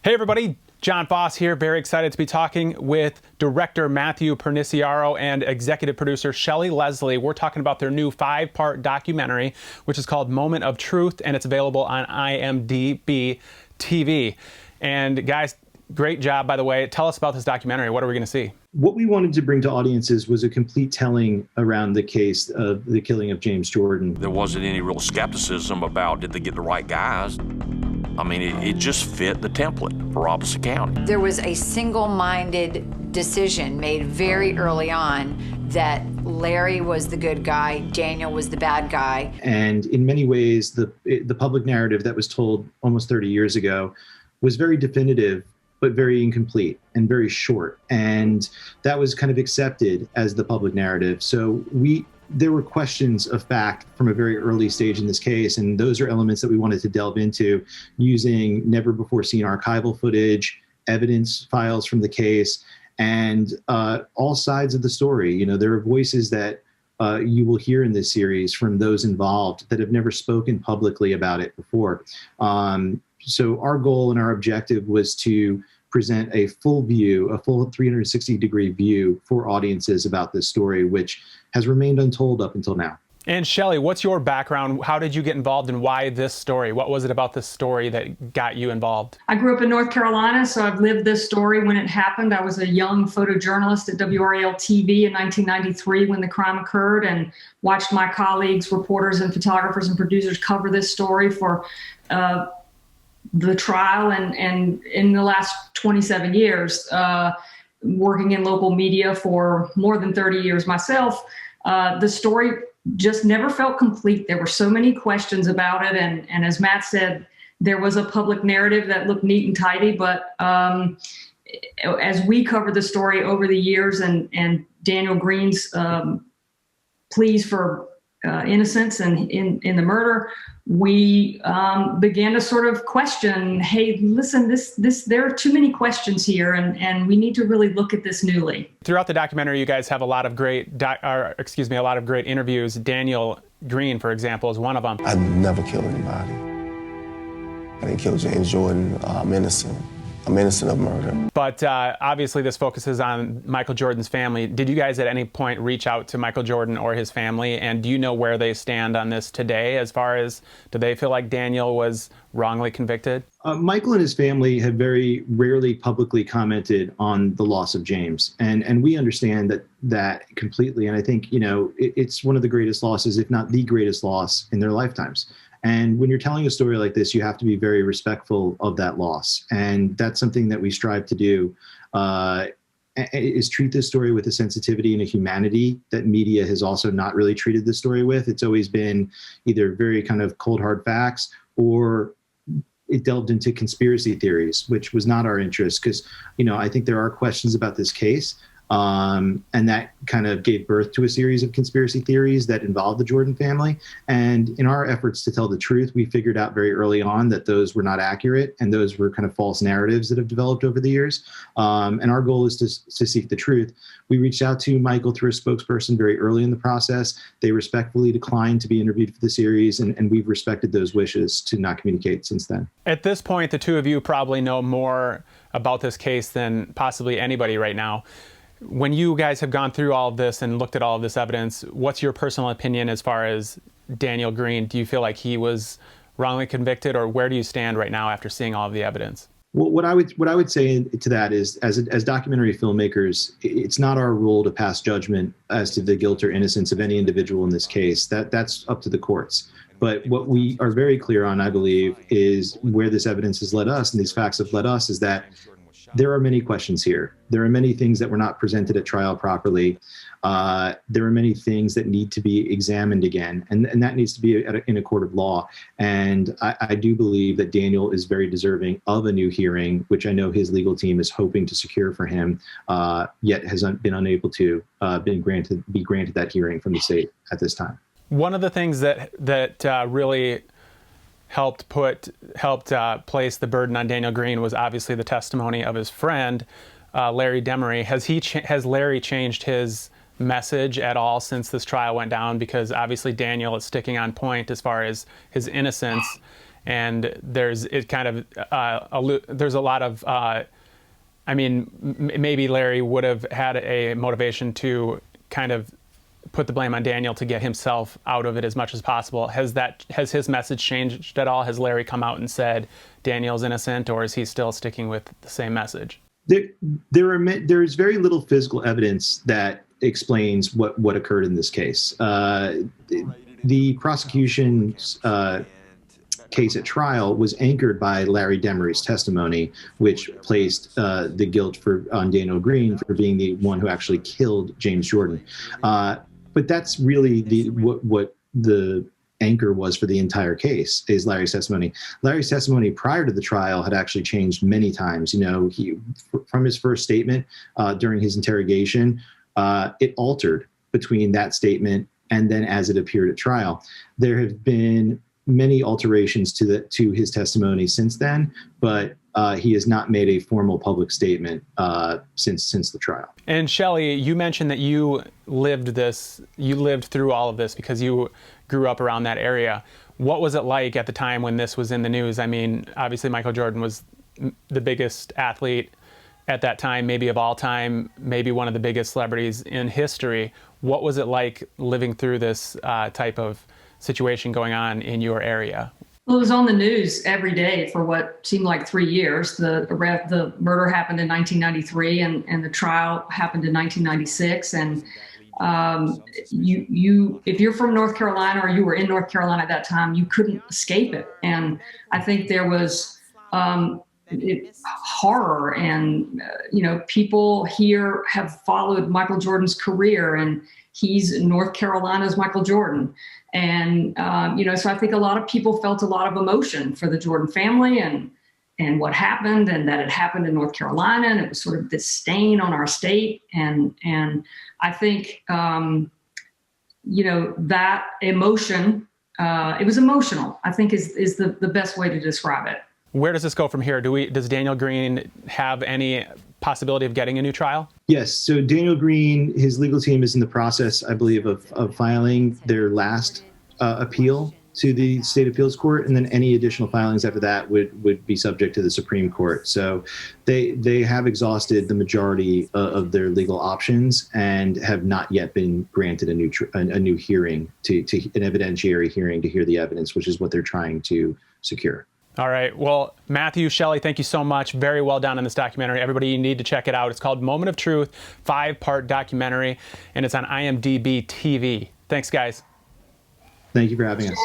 Hey everybody, John Foss here. Very excited to be talking with director Matthew Perniciaro and executive producer Shelley Leslie. We're talking about their new 5-part documentary, which is called Moment of Truth, and it's available on IMDb TV. And guys, great job, by the way. Tell us about this documentary. What are we going to see? What we wanted to bring to audiences was a complete telling around the case of the killing of James Jordan. There wasn't any real skepticism about did they get the right guys. I mean, it just fit the template for Robeson County. There was a single-minded decision made very early on that Larry was the good guy, Daniel was the bad guy. And in many ways, the public narrative that was told almost 30 years ago was very definitive, but very incomplete and very short. And that was kind of accepted as the public narrative. So there were questions of fact from a very early stage in this case, and those are elements that we wanted to delve into using never before seen archival footage, evidence files from the case, and all sides of the story. You know, there are voices that you will hear in this series from those involved that have never spoken publicly about it before. So our goal and our objective was to present a full view, a full 360-degree view for audiences about this story, which has remained untold up until now. And Shelley, what's your background? How did you get involved and why this story? What was it about this story that got you involved? I grew up in North Carolina, so I've lived this story when it happened. I was a young photojournalist at WRAL TV in 1993 when the crime occurred, and watched my colleagues, reporters and photographers and producers cover this story for the trial, and in the last 27 years, working in local media for more than 30 years myself, the story just never felt complete. There were so many questions about it, and as Matt said, there was a public narrative that looked neat and tidy, but as we covered the story over the years and Daniel Green's pleas for innocence and in the murder, we began to sort of question, hey, listen, there are too many questions here, and we need to really look at this newly. Throughout the documentary, you guys have a lot of great interviews. Daniel Green, for example, is one of them. I never killed anybody. I didn't kill James Jordan. I'm innocent. I'm innocent of murder. But obviously this focuses on Michael Jordan's family. Did you guys at any point reach out to Michael Jordan or his family? And do you know where they stand on this today as far as, do they feel like Daniel was wrongly convicted? Michael and his family have very rarely publicly commented on the loss of James. And we understand that completely. And I think, you know, it's one of the greatest losses, if not the greatest loss in their lifetimes. And when you're telling a story like this, you have to be very respectful of that loss. And that's something that we strive to do, is treat this story with a sensitivity and a humanity that media has also not really treated this story with. It's always been either very kind of cold, hard facts, or it delved into conspiracy theories, which was not our interest, because, you know, I think there are questions about this case. And that kind of gave birth to a series of conspiracy theories that involved the Jordan family. And in our efforts to tell the truth, we figured out very early on that those were not accurate, and those were kind of false narratives that have developed over the years. And our goal is to seek the truth. We reached out to Michael through a spokesperson very early in the process. They respectfully declined to be interviewed for the series, and we've respected those wishes to not communicate since then. At this point, the two of you probably know more about this case than possibly anybody right now. When you guys have gone through all of this and looked at all of this evidence, what's your personal opinion as far as Daniel Green? Do you feel like he was wrongly convicted, or where do you stand right now after seeing all of the evidence? Well, what I would say to that is, as documentary filmmakers, it's not our role to pass judgment as to the guilt or innocence of any individual in this case. That's up to the courts. But what we are very clear on, I believe, is where this evidence has led us, and these facts have led us, is that there are many questions here. There are many things that were not presented at trial properly. There are many things that need to be examined again, and that needs to be in a court of law. And I do believe that Daniel is very deserving of a new hearing, which I know his legal team is hoping to secure for him, yet has been unable to be granted that hearing from the state at this time. One of the things that really helped place the burden on Daniel Green was obviously the testimony of his friend, Larry Demery. Has Larry changed his message at all since this trial went down? Because obviously Daniel is sticking on point as far as his innocence. and there's a lot of maybe Larry would have had a motivation to kind of put the blame on Daniel to get himself out of it as much as possible. Has his message changed at all? Has Larry come out and said Daniel's innocent, or is he still sticking with the same message? There's very little physical evidence that explains what occurred in this case. The prosecution's case at trial was anchored by Larry Demery's testimony, which placed the guilt on Daniel Green for being the one who actually killed James Jordan. But that's really what the anchor was for the entire case, is Larry's testimony. Larry's testimony prior to the trial had actually changed many times. From his first statement during his interrogation, it altered between that statement and then as it appeared at trial. There have been many alterations to his testimony since then, but he has not made a formal public statement since the trial. And Shelley, you mentioned that you lived through all of this because you grew up around that area. What was it like at the time when this was in the news? I mean, obviously Michael Jordan was the biggest athlete at that time, maybe of all time, maybe one of the biggest celebrities in history. What was it like living through this type of situation going on in your area? Well, it was on the news every day for what seemed like 3 years. The murder happened in 1993, and the trial happened in 1996. And if you're from North Carolina or you were in North Carolina at that time, you couldn't escape it. And I think there was horror, and people here have followed Michael Jordan's career, and he's North Carolina's Michael Jordan. And, so I think a lot of people felt a lot of emotion for the Jordan family and what happened, and that it happened in North Carolina, and it was sort of this stain on our state. And I think, that emotion, it was emotional, I think is the best way to describe it. Where does this go from here? Does Daniel Green have any possibility of getting a new trial? Yes. So Daniel Green, his legal team is in the process, I believe, of filing their last appeal to the state appeals court, and then any additional filings after that would be subject to the Supreme Court. So they have exhausted the majority of their legal options and have not yet been granted a new hearing, to an evidentiary hearing to hear the evidence, which is what they're trying to secure. All right. Well, Matthew, Shelley, thank you so much. Very well done on this documentary. Everybody, you need to check it out. It's called Moment of Truth, 5-part documentary, and it's on IMDb TV. Thanks, guys. Thank you for having us.